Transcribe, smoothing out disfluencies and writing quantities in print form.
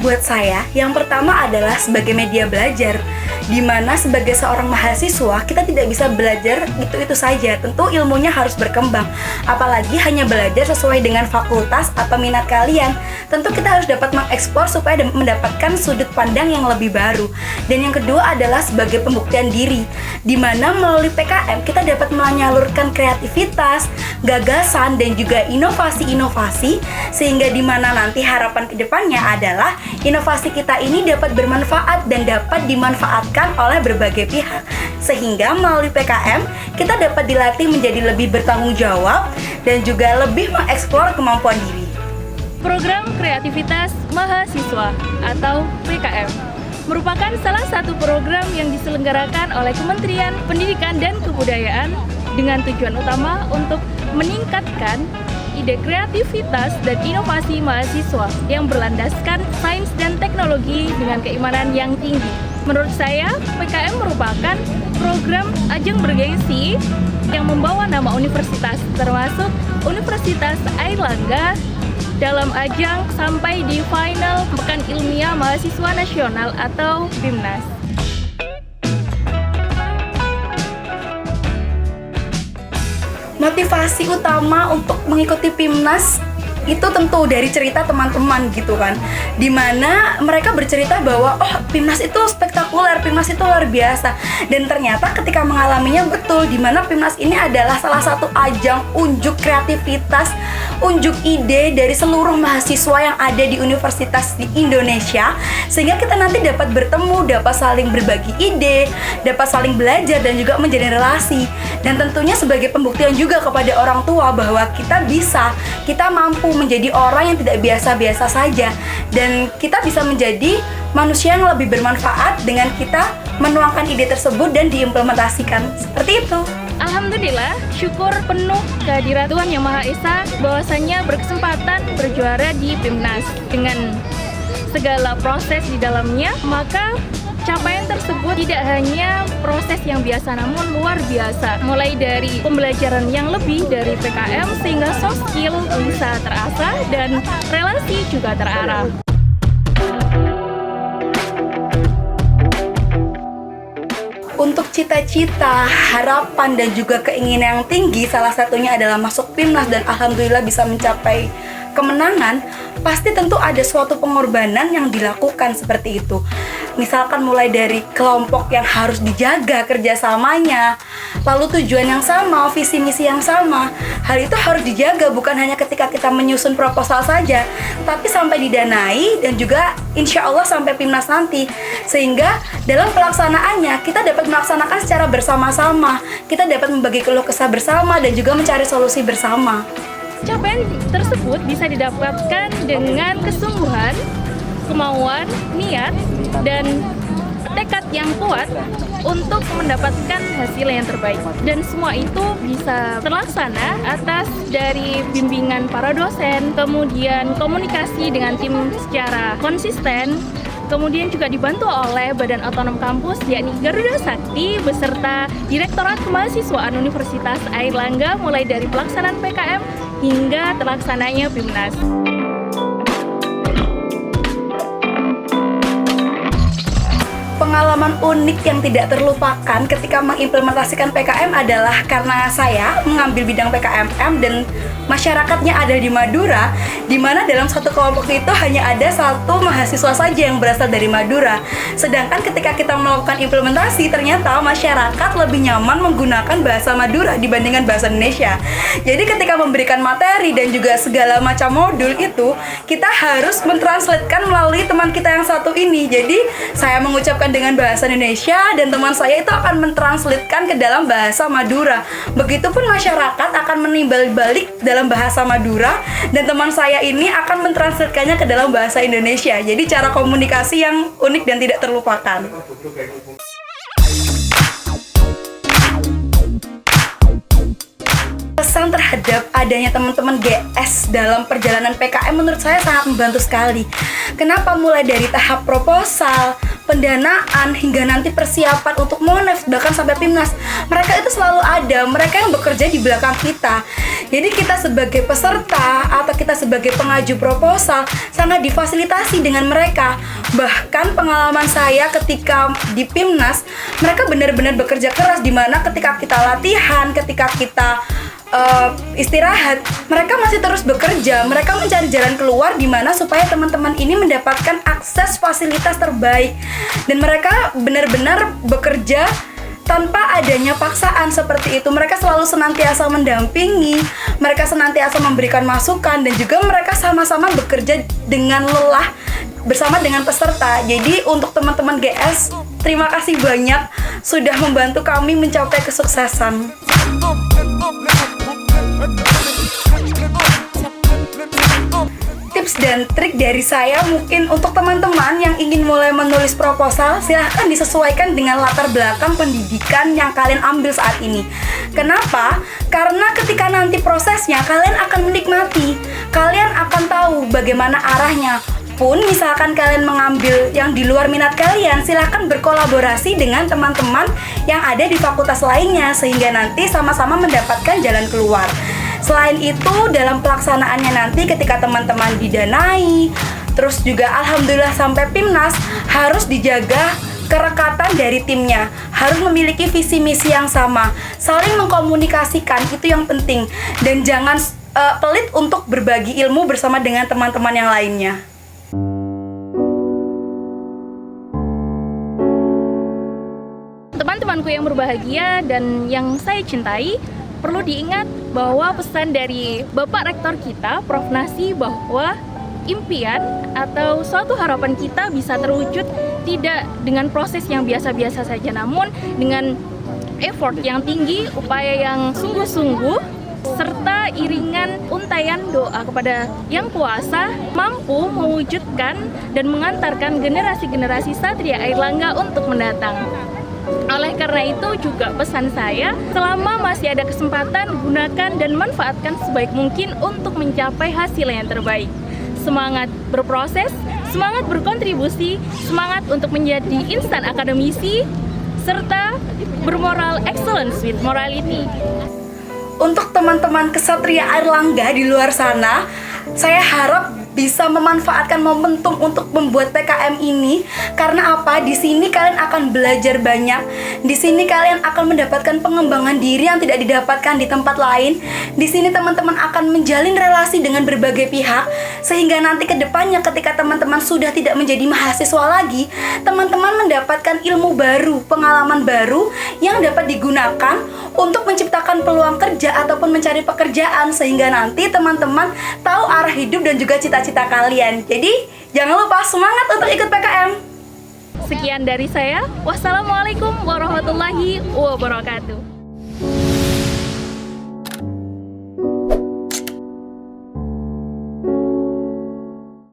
buat saya, yang pertama adalah sebagai media belajar, di mana sebagai seorang mahasiswa kita tidak bisa belajar itu saja. Tentu ilmunya harus berkembang, apalagi hanya belajar sesuai dengan fakultas atau minat kalian. Tentu kita harus dapat mengeksplor supaya mendapatkan sudut pandang yang lebih baru. Dan yang kedua adalah sebagai pembuktian diri, di mana melalui PKM kita dapat menyalurkan kreativitas, gagasan, dan juga inovasi-inovasi, sehingga di mana nanti harapan kedepannya adalah inovasi kita ini dapat bermanfaat dan dapat dimanfaatkan oleh berbagai pihak, sehingga melalui PKM kita dapat dilatih menjadi lebih bertanggung jawab dan juga lebih mengeksplor kemampuan diri. Program Kreativitas Mahasiswa atau PKM merupakan salah satu program yang diselenggarakan oleh Kementerian Pendidikan dan Kebudayaan dengan tujuan utama untuk meningkatkan ide kreativitas dan inovasi mahasiswa yang berlandaskan sains dan teknologi dengan keimanan yang tinggi. Menurut saya, PKM merupakan program ajang bergengsi yang membawa nama universitas, termasuk Universitas Airlangga, dalam ajang sampai di final Pekan Ilmiah Mahasiswa Nasional atau PIMNAS. Motivasi utama untuk mengikuti PIMNAS itu tentu dari cerita teman-teman gitu kan, dimana mereka bercerita bahwa oh PIMNAS itu spektakuler, PIMNAS itu luar biasa, dan ternyata ketika mengalaminya betul, dimana PIMNAS ini adalah salah satu ajang unjuk kreativitas, unjuk ide dari seluruh mahasiswa yang ada di universitas di Indonesia, sehingga kita nanti dapat bertemu, dapat saling berbagi ide, dapat saling belajar dan juga menjalin relasi, dan tentunya sebagai pembuktian juga kepada orang tua bahwa kita bisa, kita mampu menjadi orang yang tidak biasa-biasa saja, dan kita bisa menjadi manusia yang lebih bermanfaat dengan kita menuangkan ide tersebut dan diimplementasikan seperti itu. Alhamdulillah, syukur penuh kehadirat Tuhan Yang Maha Esa bahwasanya berkesempatan berjuara di PIMNAS dengan segala proses di dalamnya, maka capaian tersebut tidak hanya proses yang biasa namun luar biasa, mulai dari pembelajaran yang lebih dari PKM sehingga soft skill bisa terasah dan relasi juga terarah. Untuk cita-cita, harapan, dan juga keinginan yang tinggi, salah satunya adalah masuk PIMNAS dan alhamdulillah bisa mencapai kemenangan, pasti tentu ada suatu pengorbanan yang dilakukan seperti itu. Misalkan mulai dari kelompok yang harus dijaga kerjasamanya, lalu tujuan yang sama, visi misi yang sama. Hal itu harus dijaga bukan hanya ketika kita menyusun proposal saja, tapi sampai didanai dan juga insya Allah sampai PIMNAS nanti. Sehingga dalam pelaksanaannya kita dapat melaksanakan secara bersama-sama, kita dapat membagi keluh kesah bersama dan juga mencari solusi bersama. Capaian tersebut bisa didapatkan dengan kesungguhan, kemauan, niat, dan tekad yang kuat untuk mendapatkan hasil yang terbaik. Dan semua itu bisa terlaksana atas dari bimbingan para dosen, kemudian komunikasi dengan tim secara konsisten, kemudian juga dibantu oleh Badan Otonom Kampus yakni Garuda Sakti beserta Direktorat Kemahasiswaan Universitas Airlangga mulai dari pelaksanaan PKM hingga terlaksananya PIMNAS. Pengalaman unik yang tidak terlupakan ketika mengimplementasikan PKM adalah karena saya mengambil bidang PKMM dan masyarakatnya ada di Madura, di mana dalam satu kelompok itu hanya ada satu mahasiswa saja yang berasal dari Madura. Sedangkan ketika kita melakukan implementasi, ternyata masyarakat lebih nyaman menggunakan bahasa Madura dibandingkan bahasa Indonesia. Jadi ketika memberikan materi dan juga segala macam modul itu, kita harus mentranslatekan melalui teman kita yang satu ini. Jadi saya mengucapkan dengan bahasa Indonesia dan teman saya itu akan mentranslatekan ke dalam bahasa Madura. Begitupun masyarakat akan menimbal balik dalam bahasa Madura dan teman saya ini akan mentranslatekannya ke dalam bahasa Indonesia. Jadi cara komunikasi yang unik dan tidak terlupakan. Pesan terhadap adanya teman-teman GS dalam perjalanan PKM menurut saya sangat membantu sekali. Kenapa? Mulai dari tahap proposal, pendanaan, hingga nanti persiapan untuk Monef, bahkan sampai PIMNAS. Mereka itu selalu ada, mereka yang bekerja di belakang kita. Jadi kita sebagai peserta atau kita sebagai pengaju proposal sangat difasilitasi dengan mereka. Bahkan pengalaman saya ketika di PIMNAS, mereka benar-benar bekerja keras, di mana ketika kita latihan, ketika kita istirahat, mereka masih terus bekerja. Mereka mencari jalan keluar di mana supaya teman-teman ini mendapatkan akses fasilitas terbaik. Dan mereka benar-benar bekerja tanpa adanya paksaan seperti itu. Mereka selalu senantiasa mendampingi, mereka senantiasa memberikan masukan, dan juga mereka sama-sama bekerja dengan lelah bersama dengan peserta. Jadi untuk teman-teman GS, terima kasih banyak sudah membantu kami mencapai kesuksesan. Tips dan trik dari saya mungkin untuk teman-teman yang ingin mulai menulis proposal, silahkan disesuaikan dengan latar belakang pendidikan yang kalian ambil saat ini. Kenapa? Karena ketika nanti prosesnya kalian akan menikmati, kalian akan tahu bagaimana arahnya. Pun misalkan kalian mengambil yang di luar minat kalian, silahkan berkolaborasi dengan teman-teman yang ada di fakultas lainnya, sehingga nanti sama-sama mendapatkan jalan keluar. Selain itu, dalam pelaksanaannya nanti ketika teman-teman didanai, terus juga alhamdulillah sampai PIMNAS, harus dijaga kerekatan dari timnya, harus memiliki visi misi yang sama, saling mengkomunikasikan, itu yang penting. Dan jangan pelit untuk berbagi ilmu bersama dengan teman-teman yang lainnya. Teman-temanku yang berbahagia dan yang saya cintai, perlu diingat bahwa pesan dari Bapak Rektor kita, Prof. Nasi, bahwa impian atau suatu harapan kita bisa terwujud tidak dengan proses yang biasa-biasa saja, namun dengan effort yang tinggi, upaya yang sungguh-sungguh, serta iringan untaian doa kepada Yang Kuasa, mampu mewujudkan dan mengantarkan generasi-generasi Satria Airlangga untuk mendatang. Oleh karena itu juga pesan saya, selama masih ada kesempatan, gunakan dan manfaatkan sebaik mungkin untuk mencapai hasil yang terbaik. Semangat berproses, semangat berkontribusi, semangat untuk menjadi instan akademisi, serta bermoral excellence with morality. Untuk teman-teman Kesatria Airlangga di luar sana, saya harap bisa memanfaatkan momentum untuk membuat PKM ini. Karena apa? Di sini kalian akan belajar banyak. Di sini kalian akan mendapatkan pengembangan diri yang tidak didapatkan di tempat lain. Di sini teman-teman akan menjalin relasi dengan berbagai pihak, sehingga nanti ke depannya ketika teman-teman sudah tidak menjadi mahasiswa lagi, teman-teman mendapatkan ilmu baru, pengalaman baru yang dapat digunakan untuk menciptakan peluang kerja ataupun mencari pekerjaan, sehingga nanti teman-teman tahu arah hidup dan juga cita-cita kalian. Jadi jangan lupa semangat untuk ikut PKM. Sekian dari saya. Wassalamualaikum warahmatullahi wabarakatuh.